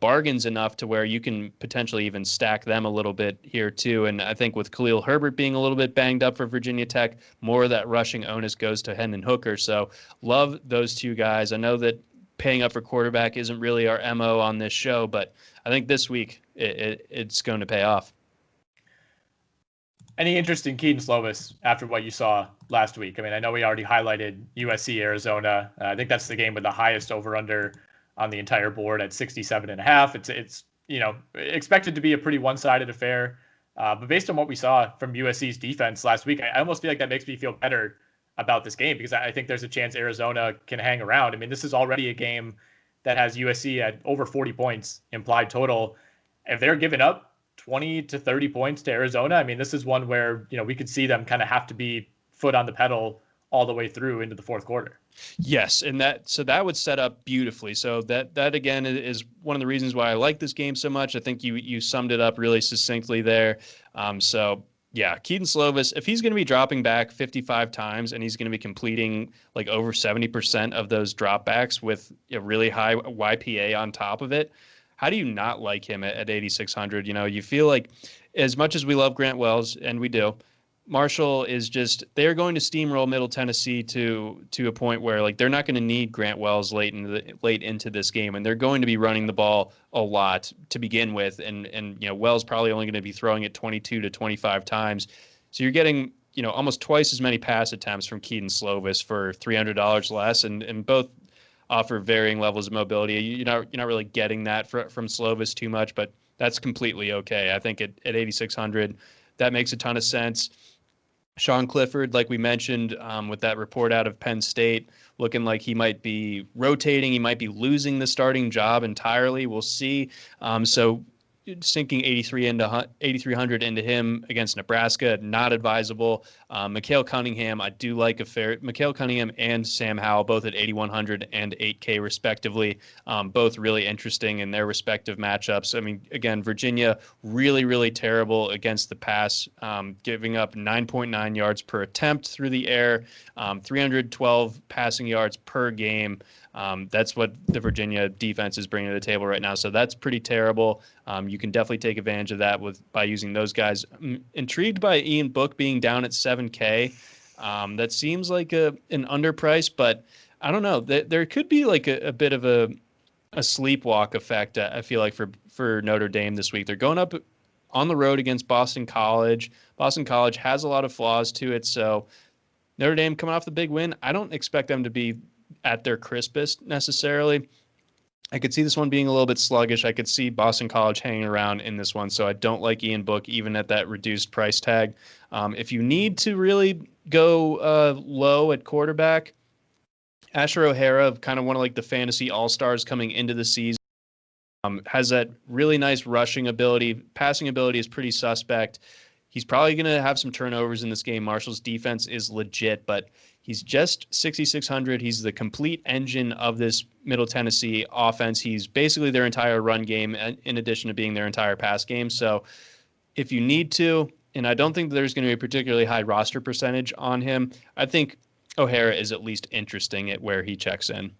bargains enough to where you can potentially even stack them a little bit here too. And I think with Khalil Herbert being a little bit banged up for Virginia Tech, more of that rushing onus goes to Hendon Hooker. So love those two guys. I know that paying up for quarterback isn't really our MO on this show, but I think this week it's going to pay off. Any interest in Keaton Slovis after what you saw last week? I mean, I know we already highlighted USC Arizona. I think that's the game with the highest over-under on the entire board at 67.5. It's expected to be a pretty one-sided affair. But based on what we saw from USC's defense last week, I almost feel like that makes me feel better about this game because I think there's a chance Arizona can hang around. I mean, this is already a game that has USC at over 40 points implied total. If they're giving up 20 to 30 points to Arizona, I mean, this is one where, we could see them kind of have to be foot on the pedal all the way through into the fourth quarter. Yes, and that would set up beautifully. So that again is one of the reasons why I like this game so much. I think you summed it up really succinctly there. So yeah, Keaton Slovis, if he's going to be dropping back 55 times and he's going to be completing like over 70% of those dropbacks with a really high YPA on top of it, how do you not like him at 8,600? You feel like as much as we love Grant Wells, and we do, Marshall is they're going to steamroll Middle Tennessee to a point where like they're not going to need Grant Wells late into this game, and they're going to be running the ball a lot to begin with, and Wells probably only going to be throwing it 22 to 25 times, so you're getting almost twice as many pass attempts from Keaton Slovis for $300 less, and both offer varying levels of mobility. You're not really getting that from Slovis too much, but that's completely okay. I think at 8,600, that makes a ton of sense. Sean Clifford, like we mentioned, with that report out of Penn State, looking like he might be rotating. He might be losing the starting job entirely. We'll see. So sinking 8,300 into him against Nebraska, not advisable. Mikhail Cunningham, I do like Mikhail Cunningham and Sam Howell, both at 8,100 and 8K respectively, both really interesting in their respective matchups. I mean, again, Virginia really, really terrible against the pass, giving up 9.9 yards per attempt through the air, 312 passing yards per game. That's what the Virginia defense is bringing to the table right now. So that's pretty terrible. You can definitely take advantage of that by using those guys. I'm intrigued by Ian Book being down at 7K. That seems like an underprice, but I don't know. There could be like a bit of a sleepwalk effect, I feel like, for Notre Dame this week. They're going up on the road against Boston College. Boston College has a lot of flaws to it, so Notre Dame coming off the big win, I don't expect them to be at their crispest necessarily. I could see this one being a little bit sluggish. I could see Boston College hanging around in this one, so I don't like Ian Book even at that reduced price tag. If you need to really go low at quarterback, Asher O'Hara, kind of one of like the fantasy all-stars coming into the season, has that really nice rushing ability. Passing ability is pretty suspect. He's probably going to have some turnovers in this game. Marshall's defense is legit, but he's just 6,600. He's the complete engine of this Middle Tennessee offense. He's basically their entire run game, in addition to being their entire pass game. So if you need to, and I don't think there's going to be a particularly high roster percentage on him, I think O'Hara is at least interesting at where he checks in.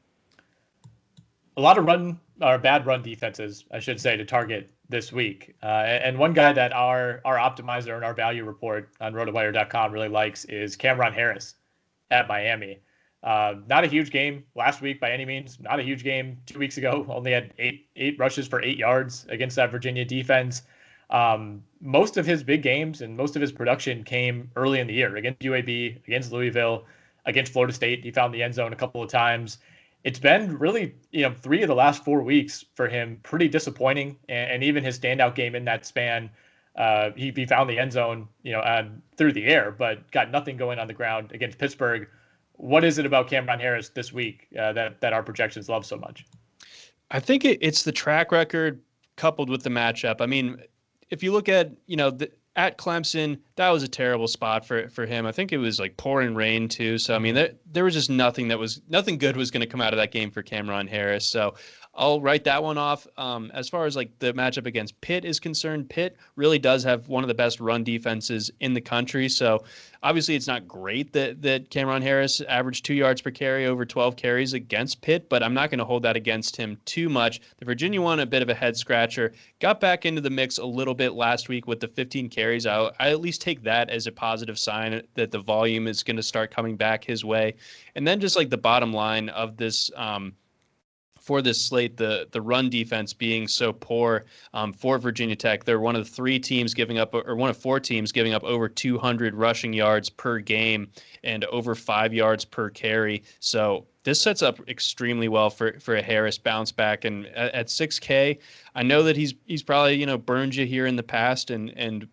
A lot of bad run defenses, I should say, to target this week. And one guy that our optimizer and our value report on RotoWire.com really likes is Cameron Harris at Miami. Not a huge game last week by any means. Not a huge game 2 weeks ago. Only had eight rushes for 8 yards against that Virginia defense. Most of his big games and most of his production came early in the year against UAB, against Louisville, against Florida State. He found the end zone a couple of times. It's been really, 3 of the last 4 weeks for him, pretty disappointing. And even his standout game in that span, he found the end zone, through the air, but got nothing going on the ground against Pittsburgh. What is it about Cameron Harris this week that our projections love so much? I think it's the track record coupled with the matchup. I mean, if you look at, at Clemson, that was a terrible spot for him. I think it was like pouring rain too. So, I mean, there was just nothing good was going to come out of that game for Cameron Harris. So I'll write that one off. As far as like the matchup against Pitt is concerned, Pitt really does have one of the best run defenses in the country. So obviously it's not great that Cameron Harris averaged 2 yards per carry over 12 carries against Pitt, but I'm not going to hold that against him too much. The Virginia one, a bit of a head scratcher, got back into the mix a little bit last week with the 15 carries. I at least take that as a positive sign that the volume is going to start coming back his way. And then just like the bottom line of this, for this slate, the run defense being so poor for Virginia Tech. They're one of 4 teams giving up over 200 rushing yards per game and over 5 yards per carry. So this sets up extremely well for a Harris bounce back. And at 6K, I know that he's probably, burned you here in the past and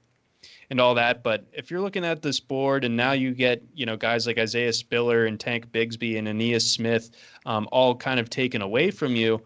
all that. But if you're looking at this board and now you get, guys like Isaiah Spiller and Tank Bigsby and Aeneas Smith all kind of taken away from you,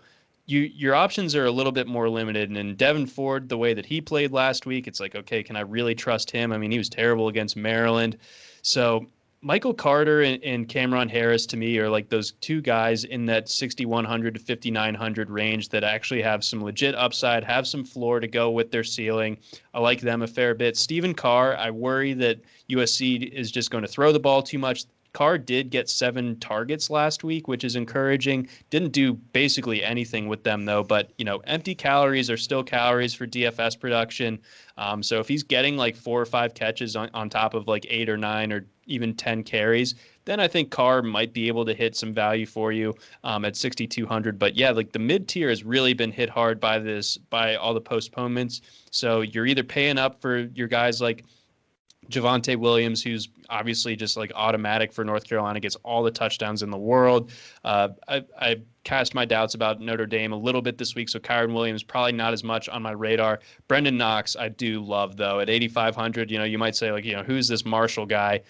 your options are a little bit more limited. And Devin Ford, the way that he played last week, it's like, okay, can I really trust him? I mean, he was terrible against Maryland. So Michael Carter and Cameron Harris, to me, are like those 2 guys in that 6,100 to 5,900 range that actually have some legit upside, have some floor to go with their ceiling. I like them a fair bit. Stephen Carr, I worry that USC is just going to throw the ball too much. Carr did get 7 targets last week, which is encouraging. Didn't do basically anything with them, though. But, empty calories are still calories for DFS production. So if he's getting like 4 or 5 catches on top of like 8 or 9 or even 10 carries, then I think Carr might be able to hit some value for you at 6,200. But yeah, like the mid tier has really been hit hard by all the postponements. So you're either paying up for your guys like Javonte Williams, who's obviously just like automatic for North Carolina, gets all the touchdowns in the world. I cast my doubts about Notre Dame a little bit this week, so Kyron Williams probably not as much on my radar. Brendan Knox, I do love, though. At 8,500, you might say, like, who's this Marshall guy?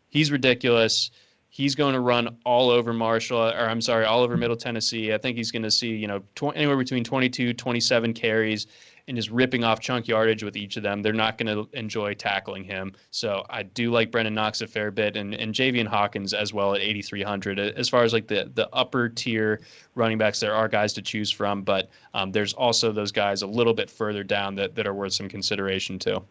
He's ridiculous. He's going to run all over all over Middle Tennessee. I think he's going to see, anywhere between 22, 27 carries and just ripping off chunk yardage with each of them. They're not going to enjoy tackling him. So I do like Brendan Knox a fair bit, and Javian Hawkins as well at 8,300. As far as like the upper tier running backs, there are guys to choose from, but there's also those guys a little bit further down that are worth some consideration too. All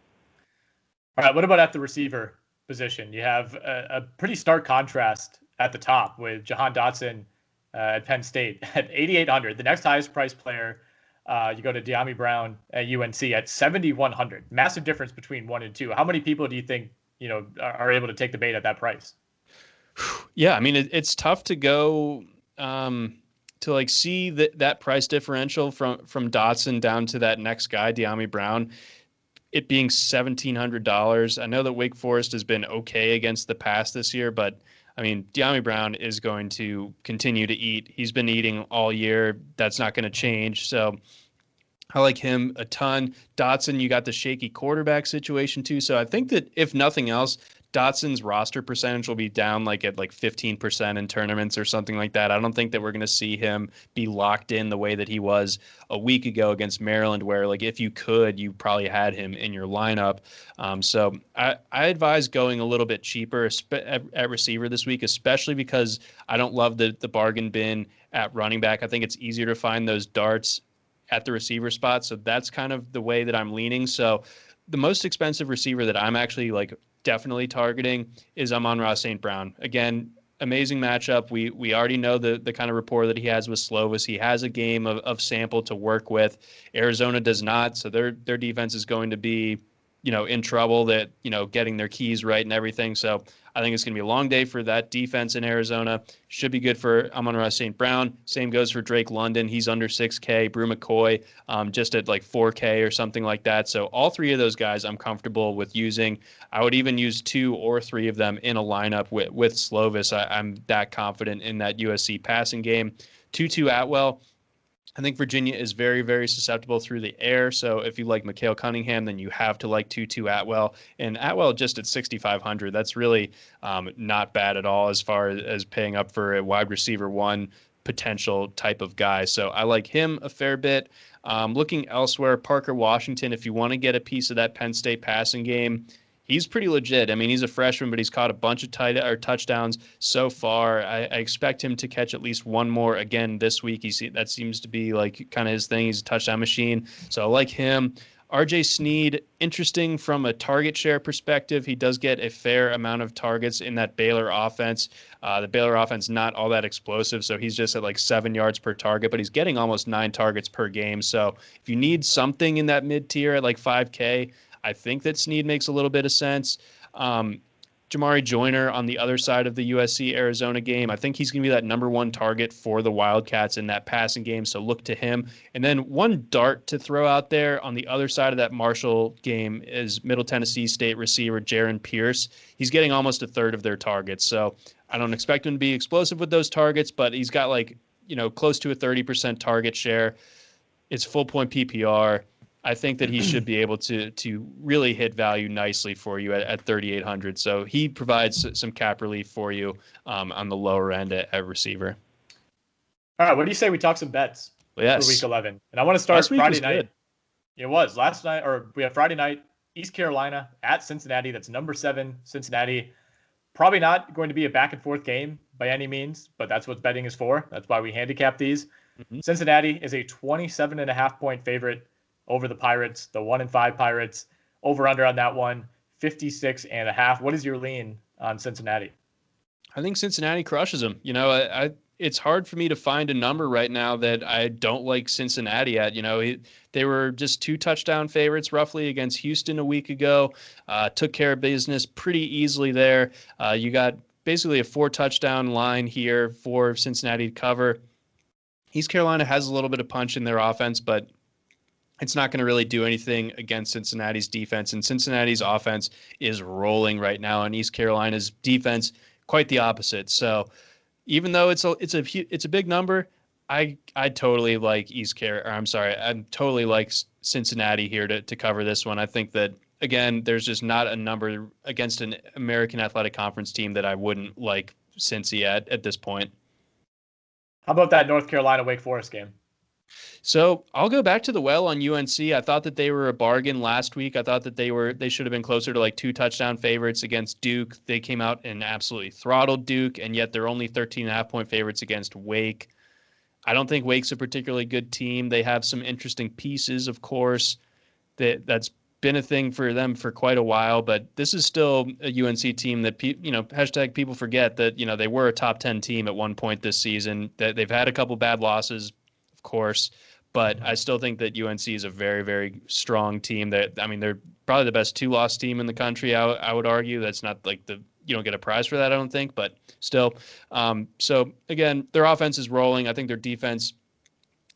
right, what about at the receiver position? You have a pretty stark contrast at the top with Jahan Dotson at Penn State at 8,800. The next highest priced player, you go to De'Ami Brown at UNC at 7,100. Massive difference between 1 and 2. How many people do you think are able to take the bait at that price? Yeah, I mean it's tough to go to like see that price differential from Dotson down to that next guy, De'Ami Brown. It being $1,700. I know that Wake Forest has been okay against the pass this year, but I mean, De'Ami Brown is going to continue to eat. He's been eating all year. That's not going to change. So I like him a ton. Dotson, you got the shaky quarterback situation too. So I think that if nothing else, Dotson's roster percentage will be down like at like 15% in tournaments or something like that. I don't think that we're going to see him be locked in the way that he was a week ago against Maryland, where like if you could, you probably had him in your lineup. So I advise going a little bit cheaper at receiver this week, especially because I don't love the bargain bin at running back. I think it's easier to find those darts at the receiver spot. So that's kind of the way that I'm leaning. So the most expensive receiver that I'm actually like definitely targeting is Amon-Ra St. Brown. Again, amazing matchup. We already know the kind of rapport that he has with Slovis. He has a game of sample to work with. Arizona does not. So their defense is going to be, in trouble, that, getting their keys right and everything. So I think it's going to be a long day for that defense in Arizona. Should be good for Amon-Ra St. Brown. Same goes for Drake London. He's under 6K. Brew McCoy just at like 4K or something like that. So all three of those guys I'm comfortable with using. I would even use 2 or 3 of them in a lineup with Slovis. I'm that confident in that USC passing game. Tutu Atwell, I think Virginia is very, very susceptible through the air. So if you like Mikhail Cunningham, then you have to like Tutu Atwell. And Atwell just at 6,500, that's really not bad at all as far as paying up for a wide receiver 1 potential type of guy. So I like him a fair bit. Looking elsewhere, Parker Washington, if you want to get a piece of that Penn State passing game, he's pretty legit. I mean, he's a freshman, but he's caught a bunch of touchdowns so far. I expect him to catch at least one more again this week. That seems to be like kind of his thing. He's a touchdown machine. So I like him. RJ Sneed, interesting from a target share perspective. He does get a fair amount of targets in that Baylor offense. The Baylor offense not all that explosive, so he's just at like 7 yards per target, but he's getting almost 9 targets per game. So if you need something in that mid-tier at like 5K, I think that Sneed makes a little bit of sense. Jamari Joyner on the other side of the USC-Arizona game, I think he's going to be that number 1 target for the Wildcats in that passing game, so look to him. And then one dart to throw out there on the other side of that Marshall game is Middle Tennessee State receiver Jaron Pierce. He's getting almost a third of their targets, so I don't expect him to be explosive with those targets, but he's got like, close to a 30% target share. It's full point PPR. I think that he should be able to really hit value nicely for you at 3,800. So he provides some cap relief for you on the lower end at receiver. All right, what do you say we talk some bets for Week 11? And I want to start Friday night. Good. It was last night, or we have Friday night, East Carolina at Cincinnati. That's number 7 Cincinnati. Probably not going to be a back and forth game by any means, but that's what betting is for. That's why we handicap these. Mm-hmm. Cincinnati is a 27.5-point favorite over the Pirates, the 1-5 Pirates. Over under on that one, 56.5. What is your lean on Cincinnati? I think Cincinnati crushes them. It's hard for me to find a number right now that I don't like Cincinnati at. They were just 2 touchdown favorites roughly against Houston a week ago. Took care of business pretty easily there. You got basically a 4 touchdown line here for Cincinnati to cover. East Carolina has a little bit of punch in their offense, but it's not going to really do anything against Cincinnati's defense. And Cincinnati's offense is rolling right now, and East Carolina's defense quite the opposite. So even though it's a big number, I totally like I totally like Cincinnati here to cover this one. I think that, again, there's just not a number against an American Athletic Conference team that I wouldn't like Cincy at this point. How about that North Carolina Wake Forest game? So I'll go back to the well on UNC. I thought that they were a bargain last week. I thought that they should have been closer to like 2 touchdown favorites against Duke. They came out and absolutely throttled Duke, and yet they're only 13.5-point favorites against Wake. I don't think Wake's a particularly good team. They have some interesting pieces, of course. That's been a thing for them for quite a while, but this is still a UNC team that hashtag people forget that they were a top 10 team at one point this season. That they've had a couple bad losses, of course. But I still think that UNC is a very, very strong team. They're probably the best 2-loss team in the country, I would argue. That's not like you don't get a prize for that, I don't think, but still. So, again, their offense is rolling. I think their defense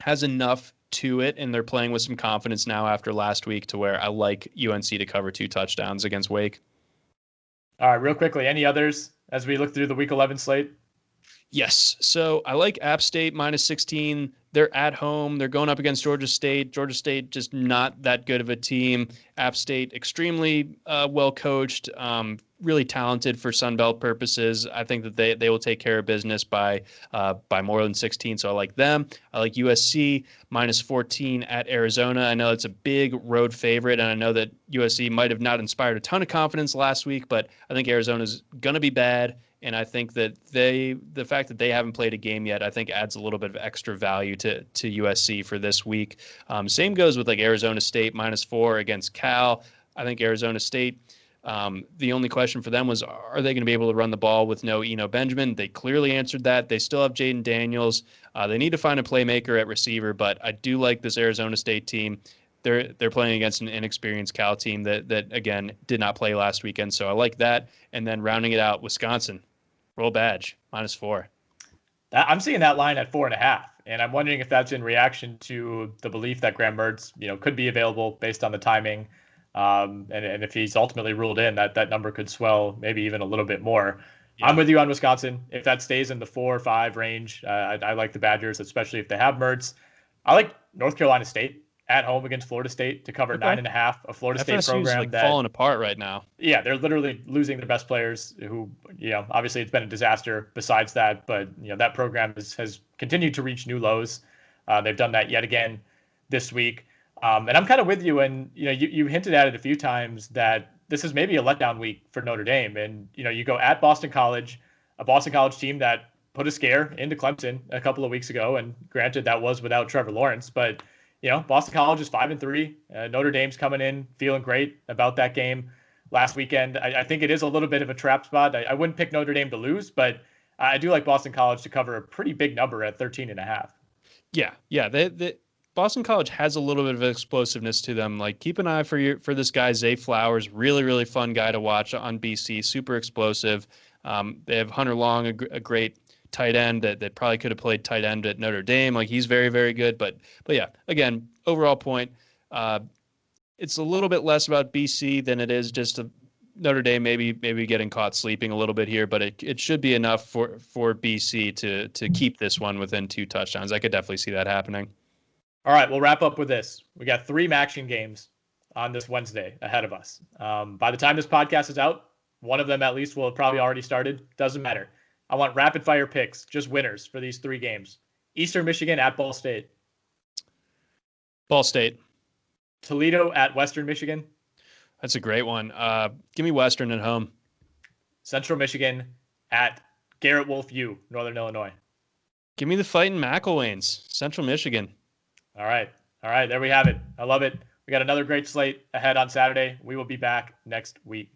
has enough to it, and they're playing with some confidence now after last week to where I like UNC to cover 2 touchdowns against Wake. All right, real quickly, any others as we look through the Week 11 slate? Yes. So I like App State -16. They're at home. They're going up against Georgia State. Georgia State just not that good of a team. App State extremely well coached, really talented for Sun Belt purposes. I think that they will take care of business by more than 16. So I like them. I like USC -14 at Arizona. I know it's a big road favorite, and I know that USC might have not inspired a ton of confidence last week, but I think Arizona's going to be bad. And I think that the fact that they haven't played a game yet, I think adds a little bit of extra value to USC for this week. Same goes with like Arizona State -4 against Cal. I think Arizona State, the only question for them was, are they going to be able to run the ball with no Eno Benjamin? They clearly answered that. They still have Jaden Daniels. They need to find a playmaker at receiver, but I do like this Arizona State team. They're playing against an inexperienced Cal team that again did not play last weekend. So I like that. And then rounding it out, Wisconsin. Roll badge, -4. I'm seeing that line at 4.5, and I'm wondering if that's in reaction to the belief that Graham Mertz, could be available based on the timing, and if he's ultimately ruled in, that number could swell maybe even a little bit more. Yeah. I'm with you on Wisconsin. If that stays in the 4 or 5 range, I like the Badgers, especially if they have Mertz. I like North Carolina State at home against Florida State to cover 9.5. A Florida State program like falling apart right now. Yeah, they're literally losing their best players who, obviously it's been a disaster besides that, but that program has continued to reach new lows. They've done that yet again this week. And I'm kind of with you, and you hinted at it a few times that this is maybe a letdown week for Notre Dame. And you go at Boston College, a Boston College team that put a scare into Clemson a couple of weeks ago, and granted that was without Trevor Lawrence, but Boston College is 5-3. Notre Dame's coming in feeling great about that game last weekend. I think it is a little bit of a trap spot. I wouldn't pick Notre Dame to lose, but I do like Boston College to cover a pretty big number at 13.5. Yeah. The Boston College has a little bit of explosiveness to them. Like, keep an eye for this guy, Zay Flowers. Really, really fun guy to watch on BC. Super explosive. They have Hunter Long, a great tight end that probably could have played tight end at Notre Dame. Like, he's very, very good. But yeah, again, overall point, it's a little bit less about BC than it is just Notre Dame maybe getting caught sleeping a little bit here, but it should be enough for BC to keep this one within 2 touchdowns. I could definitely see that happening. All right, we'll wrap up with this. We got 3 Maction games on this Wednesday ahead of us. By the time this podcast is out, one of them at least will have probably already started. Doesn't matter. I want rapid fire picks, just winners for these 3 games. Eastern Michigan at Ball State. Ball State. Toledo at Western Michigan. That's a great one. Give me Western at home. Central Michigan at Garrett Wolf U, Northern Illinois. Give me the Fighting McElwains, Central Michigan. All right. There we have it. I love it. We got another great slate ahead on Saturday. We will be back next week.